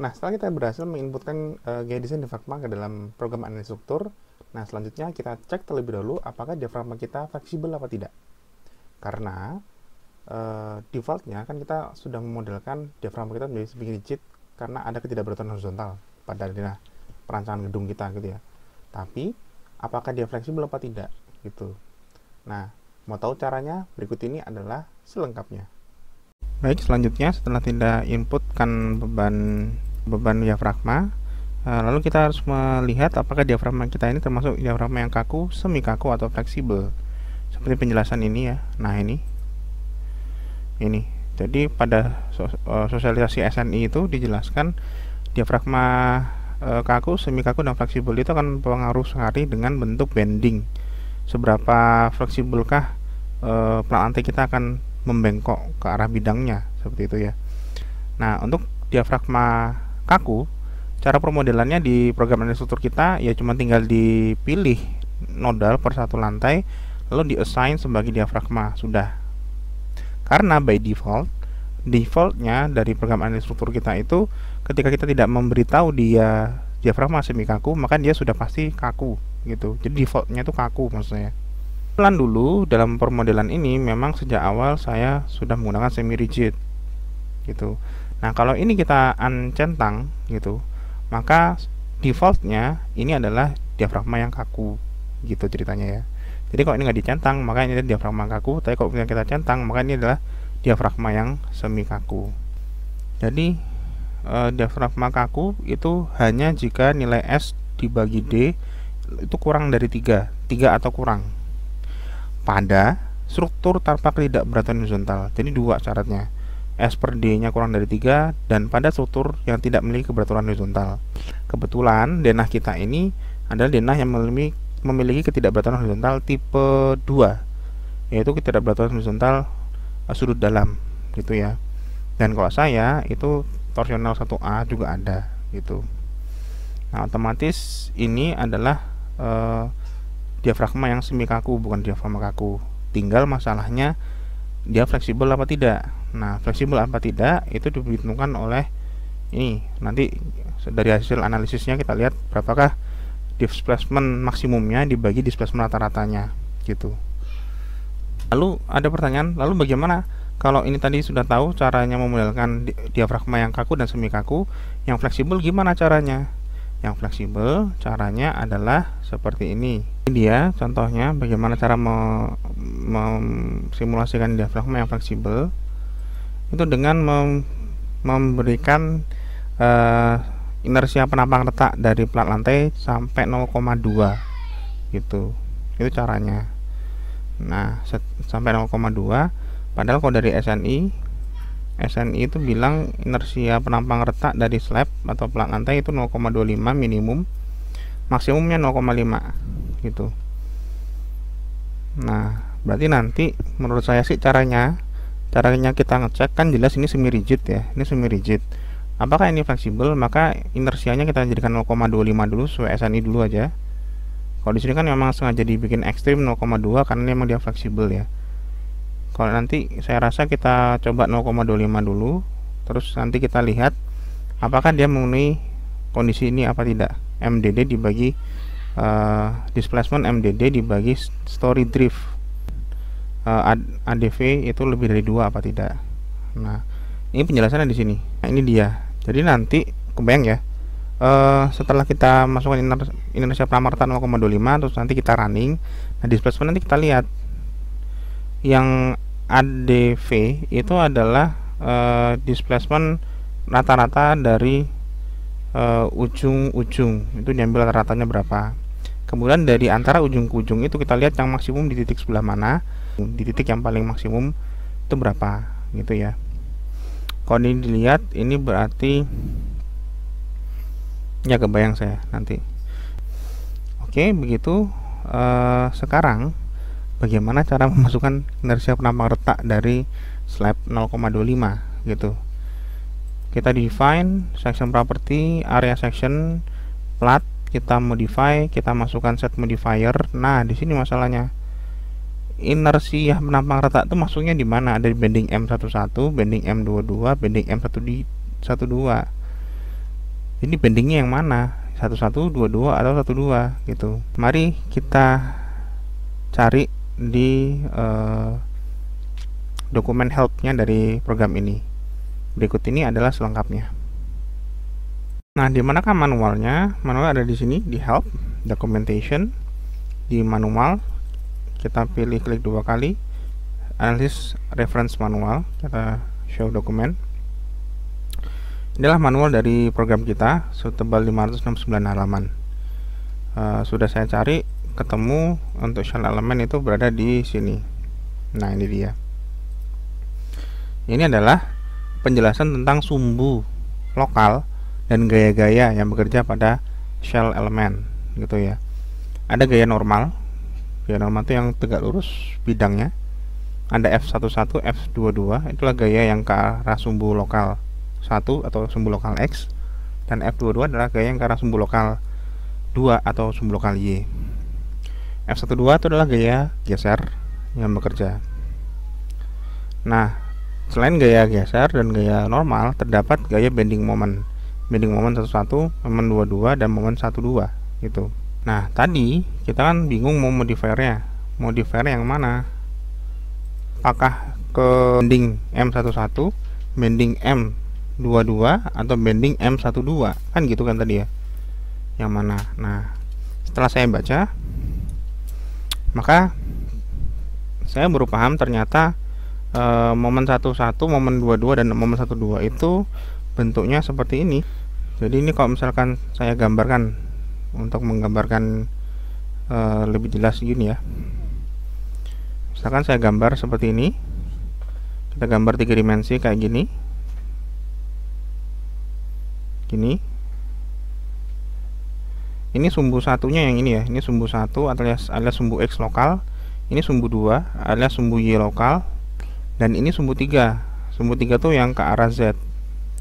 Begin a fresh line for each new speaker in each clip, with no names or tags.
Nah, setelah kita berhasil menginputkan gaya desain diafragma ke dalam program analisis struktur, nah selanjutnya kita cek terlebih dahulu apakah diafragma kita fleksibel apa tidak. Karena defaultnya kan kita sudah memodelkan diafragma kita menjadi semi rigid karena ada ketidakberaturan horizontal pada daerah perancangan gedung kita gitu ya. Tapi apakah dia fleksibel apa tidak gitu. Nah, mau tahu caranya? Berikut ini adalah selengkapnya. Baik, selanjutnya setelah tidak inputkan beban diafragma, lalu kita harus melihat apakah diafragma kita ini termasuk diafragma yang kaku, semi kaku atau fleksibel. Seperti penjelasan ini ya. Nah, ini. Jadi pada sosialisasi SNI itu dijelaskan diafragma kaku, semi kaku dan fleksibel itu akan berpengaruh sekali dengan bentuk bending. Seberapa fleksibelkah plat lantai kita akan membengkok ke arah bidangnya, seperti itu ya. Nah, untuk diafragma kaku, cara permodelannya di program analisis struktur kita ya cuma tinggal dipilih nodal per satu lantai lalu di-assign sebagai diafragma, sudah. Karena by defaultnya dari program analisis struktur kita itu ketika kita tidak memberitahu dia diafragma semi kaku, maka dia sudah pasti kaku gitu. Jadi defaultnya itu kaku maksudnya. Pelan dulu dalam permodelan ini memang sejak awal saya sudah menggunakan semi rigid gitu. Nah, kalau ini kita uncentang gitu, maka defaultnya ini adalah diafragma yang kaku gitu ceritanya ya. Jadi kalau ini nggak dicentang, maka ini adalah diafragma kaku. Tapi kalau kita centang, maka ini adalah diafragma yang semi kaku. Jadi diafragma kaku itu hanya jika nilai S dibagi D itu kurang dari 3 atau kurang pada struktur tanpa ketidakberaturan horizontal. Jadi dua syaratnya, S per D nya kurang dari 3 dan pada struktur yang tidak memiliki keberaturan horizontal. Kebetulan denah kita ini adalah denah yang memiliki ketidakberaturan horizontal tipe 2, yaitu ketidakberaturan horizontal sudut dalam gitu ya. Dan kalau saya itu torsional 1A juga ada gitu. Nah, otomatis ini adalah diafragma yang semi kaku, bukan diafragma kaku. Tinggal masalahnya dia fleksibel apa tidak. Nah, fleksibel apa tidak itu diperhitungkan oleh ini. Nanti dari hasil analisisnya kita lihat berapakah displacement maksimumnya dibagi displacement rata-ratanya gitu. Lalu ada pertanyaan, lalu bagaimana kalau ini tadi sudah tahu caranya memodelkan diafragma yang kaku dan semi kaku, yang fleksibel gimana caranya? Yang fleksibel caranya adalah seperti ini. Ini dia contohnya bagaimana cara memsimulasikan diafragma yang fleksibel. Itu dengan memberikan inersia penampang retak dari plat lantai sampai 0,2 gitu. Itu caranya. Nah, sampai 0,2. Padahal kalau dari SNI itu bilang inersia penampang retak dari slab atau plat lantai itu 0,25 minimum, maksimumnya 0,5 gitu. Nah, berarti nanti menurut saya sih caranya kita ngecek kan jelas ini semi rigid ya. Ini semi rigid. Apakah ini fleksibel? Maka inersianya kita jadikan 0,25 dulu sesuai SNI dulu aja. Kalau di sini kan memang sengaja dibikin ekstrim 0,2 karena memang dia fleksibel ya. Kalau nanti saya rasa kita coba 0,25 dulu, terus nanti kita lihat apakah dia memenuhi kondisi ini apa tidak. MDD dibagi displacement MDD dibagi story drift ADV itu lebih dari 2 apa tidak. Nah, ini penjelasannya di sini. Nah, ini dia. Jadi nanti kebayang ya, setelah kita masukkan inersia penampang retak 0,25 terus nanti kita running. Nah, displacement nanti kita lihat yang ADV itu adalah displacement rata-rata dari ujung-ujung, itu diambil rata-ratanya berapa. Kemudian dari antara ujung ke ujung itu kita lihat yang maksimum di titik sebelah mana, di titik yang paling maksimum itu berapa gitu ya. Kalau ini dilihat ini berarti ya kebayang saya nanti. Oke, begitu. Sekarang bagaimana cara memasukkan inersia penampang retak dari slab 0,25 gitu. Kita define section property, area section, plat, kita modify, kita masukkan set modifier. Nah, di sini masalahnya. Inersia penampang retak itu masuknya di mana? Ada di bending M11, bending M22, bending M12. Ini bendingnya yang mana, 11, 22 atau 12 gitu. Mari kita cari di dokumen helpnya dari program ini. Berikut ini adalah selengkapnya. Nah, di manakah manualnya? Manual ada di sini di help, documentation. Di manual kita pilih, klik 2 kali, analysis reference manual, kita show dokumen. Inilah manual dari program kita, setebal 569 halaman. Sudah saya cari, ketemu untuk shell element itu berada di sini. Nah, ini dia. Ini adalah penjelasan tentang sumbu lokal dan gaya-gaya yang bekerja pada shell element gitu ya. Ada gaya normal. Gaya normal itu yang tegak lurus bidangnya. Ada F11, F22, itulah gaya yang ke arah sumbu lokal 1 atau sumbu lokal X, dan F22 adalah gaya yang ke arah sumbu lokal 2 atau sumbu lokal Y. F12 itu adalah gaya geser yang bekerja. Nah, selain gaya geser dan gaya normal, terdapat gaya bending moment. Bending moment 11, moment 22, dan moment 12 gitu. Nah, tadi kita kan bingung mau modifiernya. Modifier yang mana? Apakah ke bending M11, bending M22, atau bending M12? Kan gitu kan tadi ya. Yang mana? Nah, setelah saya baca, maka saya baru paham ternyata momen 11, momen 22, dan momen 12 itu bentuknya seperti ini. Jadi ini kalau misalkan saya gambarkan untuk menggambarkan lebih jelas gini ya. Misalkan saya gambar seperti ini. Kita gambar 3 dimensi kayak gini. Gini. Ini sumbu satunya yang ini ya. Ini sumbu 1 alias sumbu X lokal. Ini sumbu 2 alias sumbu Y lokal. Dan ini sumbu 3. Sumbu 3 tuh yang ke arah Z,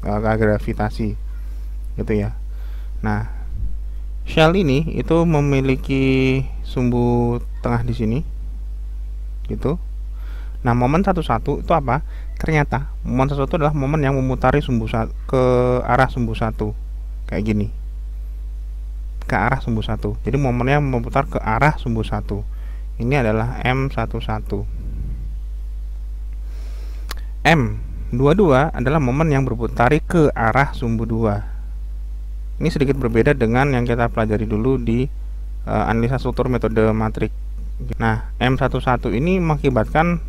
ke arah gravitasi gitu ya. Nah, shell ini itu memiliki sumbu tengah di sini gitu. Nah, momen 11 itu apa? Ternyata momen 11 adalah momen yang memutari sumbu ke arah sumbu 1 kayak gini, ke arah sumbu 1. Jadi momennya memutar ke arah sumbu 1. Ini adalah M11. M22 adalah momen yang berputari ke arah sumbu 2. Ini sedikit berbeda dengan yang kita pelajari dulu di analisa struktur metode matrik. Nah, M11 ini mengakibatkan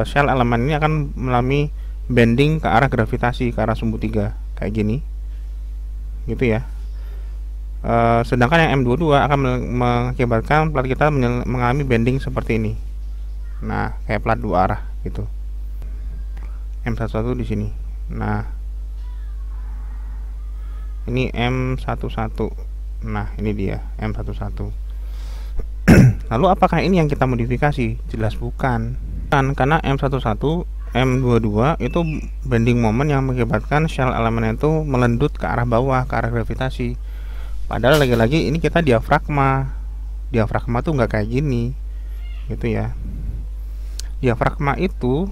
shell elemen ini akan mengalami bending ke arah gravitasi, ke arah sumbu 3 kayak gini gitu ya. Sedangkan yang M22 akan mengakibatkan plat kita mengalami bending seperti ini. Nah, kayak plat 2 arah gitu. M11 di sini. Nah, ini M11. Nah, ini dia M11. Lalu apakah ini yang kita modifikasi? Jelas bukan. Karena M11, M22 itu bending moment yang mengakibatkan shell elemen itu melendut ke arah bawah, ke arah gravitasi. Padahal lagi-lagi ini kita diafragma. Diafragma tuh nggak kayak gini gitu ya. Diafragma itu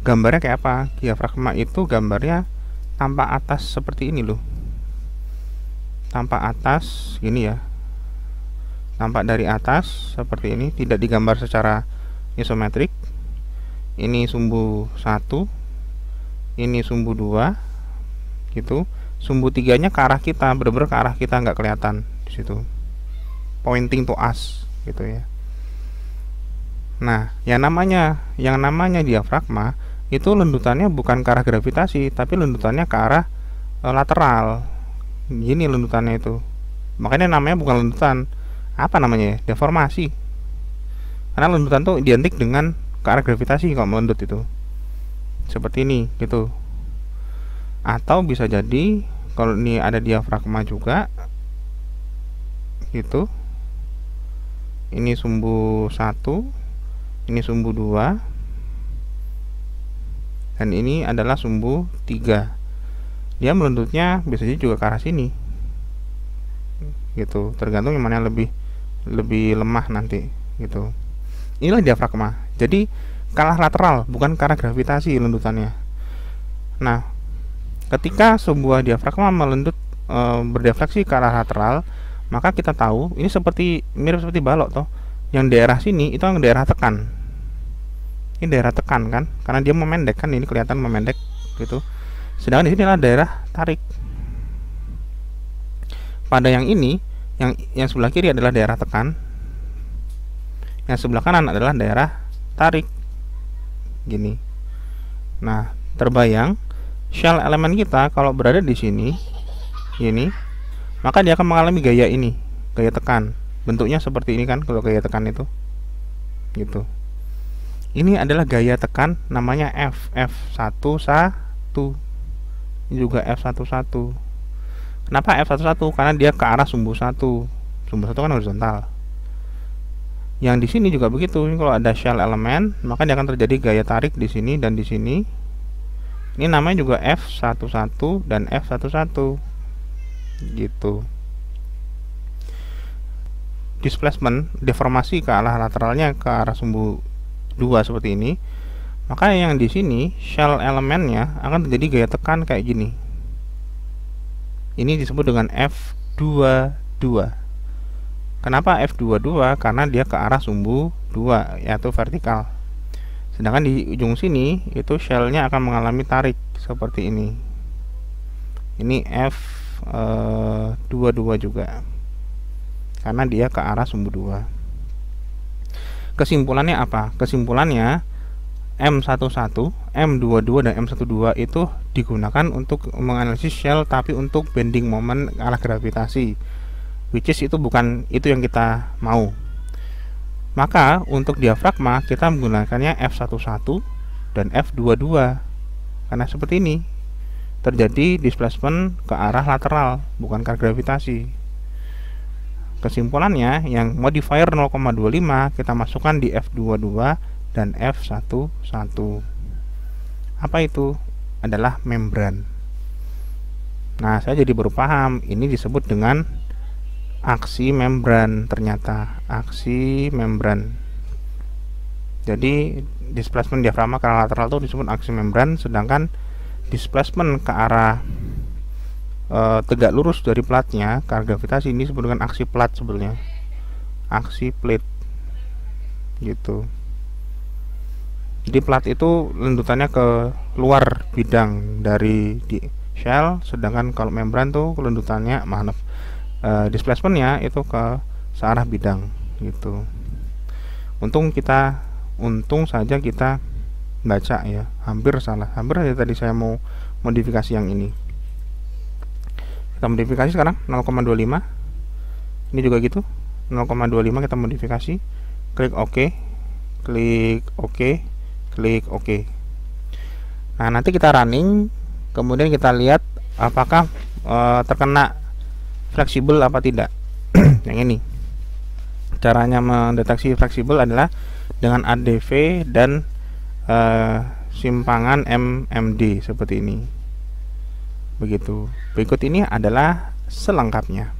gambarnya kayak apa? Diafragma itu gambarnya tampak atas seperti ini loh. Tampak atas gini ya. Tampak dari atas seperti ini, tidak digambar secara isometrik. Ini sumbu 1, ini sumbu 2 gitu. Sumbu 3-nya ke arah kita, bener-bener ke arah kita, nggak kelihatan di situ. Pointing to us gitu ya. Nah, yang namanya diafragma itu lendutannya bukan ke arah gravitasi, tapi lendutannya ke arah lateral. Gini lendutannya itu. Makanya namanya bukan lendutan. Apa namanya ya? Deformasi. Karena lendutan tuh identik dengan ke arah gravitasi kalau melendut itu. Seperti ini gitu. Atau bisa jadi kalau ini ada diafragma juga gitu. Ini sumbu 1, ini sumbu 2, dan ini adalah sumbu 3. Dia melendutnya biasanya juga ke arah sini gitu, tergantung yang mana lebih lemah nanti gitu. Inilah diafragma. Jadi kalah lateral, bukan ke arah gravitasi lendutannya. Nah, ketika sebuah diafragma melendut berdefleksi ke arah lateral, maka kita tahu ini mirip seperti balok toh. Yang daerah sini itu yang daerah tekan. Ini daerah tekan kan, karena dia memendek kan, ini kelihatan memendek gitu. Sedangkan di sini adalah daerah tarik. Pada yang ini, yang sebelah kiri adalah daerah tekan, yang sebelah kanan adalah daerah tarik. Gini. Nah, terbayang shell elemen kita kalau berada di sini, ini, maka dia akan mengalami gaya ini, gaya tekan. Bentuknya seperti ini kan, kalau gaya tekan itu, gitu. Ini adalah gaya tekan, namanya F11. Ini juga F11. Kenapa F11? Karena dia ke arah sumbu 1. Sumbu 1 kan horizontal. Yang di sini juga begitu. Ini kalau ada shell elemen, maka dia akan terjadi gaya tarik di sini dan di sini. Ini namanya juga F11 dan F11. Gitu. Displacement, deformasi ke arah lateralnya ke arah sumbu 2 seperti ini. Maka yang di sini shell elemennya akan terjadi gaya tekan kayak gini. Ini disebut dengan F22. Kenapa F22? Karena dia ke arah sumbu 2, yaitu vertikal. Sedangkan di ujung sini itu shellnya akan mengalami tarik seperti ini. Ini F22 juga, karena dia ke arah sumbu 2. Kesimpulannya apa? Kesimpulannya M11, M22 dan M12 itu digunakan untuk menganalisis shell, tapi untuk bending moment arah gravitasi, which is itu bukan itu yang kita mau. Maka untuk diafragma kita menggunakannya F11 dan F22, karena seperti ini terjadi displacement ke arah lateral, bukan ke arah gravitasi. Kesimpulannya, yang modifier 0,25 kita masukkan di F22 dan F11. Apa itu? Adalah membran. Nah, saya jadi baru paham, ini disebut dengan aksi membran. Ternyata aksi membran. Jadi displacement diafragma ke arah lateral itu disebut aksi membran, sedangkan displacement ke arah tegak lurus dari platnya ke arah gravitasi ini disebut dengan aksi plat sebenarnya. Aksi plate. Gitu. Jadi plat itu lendutannya ke luar bidang dari di shell, sedangkan kalau membran tuh lendutannya, displacementnya itu ke searah bidang gitu. Untung saja kita baca ya, hampir salah, hampir aja tadi saya mau modifikasi yang ini. Kita modifikasi sekarang 0,25. Ini juga gitu, 0,25 kita modifikasi. Klik OK, klik OK, klik OK. Nah, nanti kita running, kemudian kita lihat apakah terkena fleksibel apa tidak. Yang ini caranya mendeteksi fleksibel adalah dengan ADV dan simpangan MMD seperti ini. Begitu. Berikut ini adalah selengkapnya.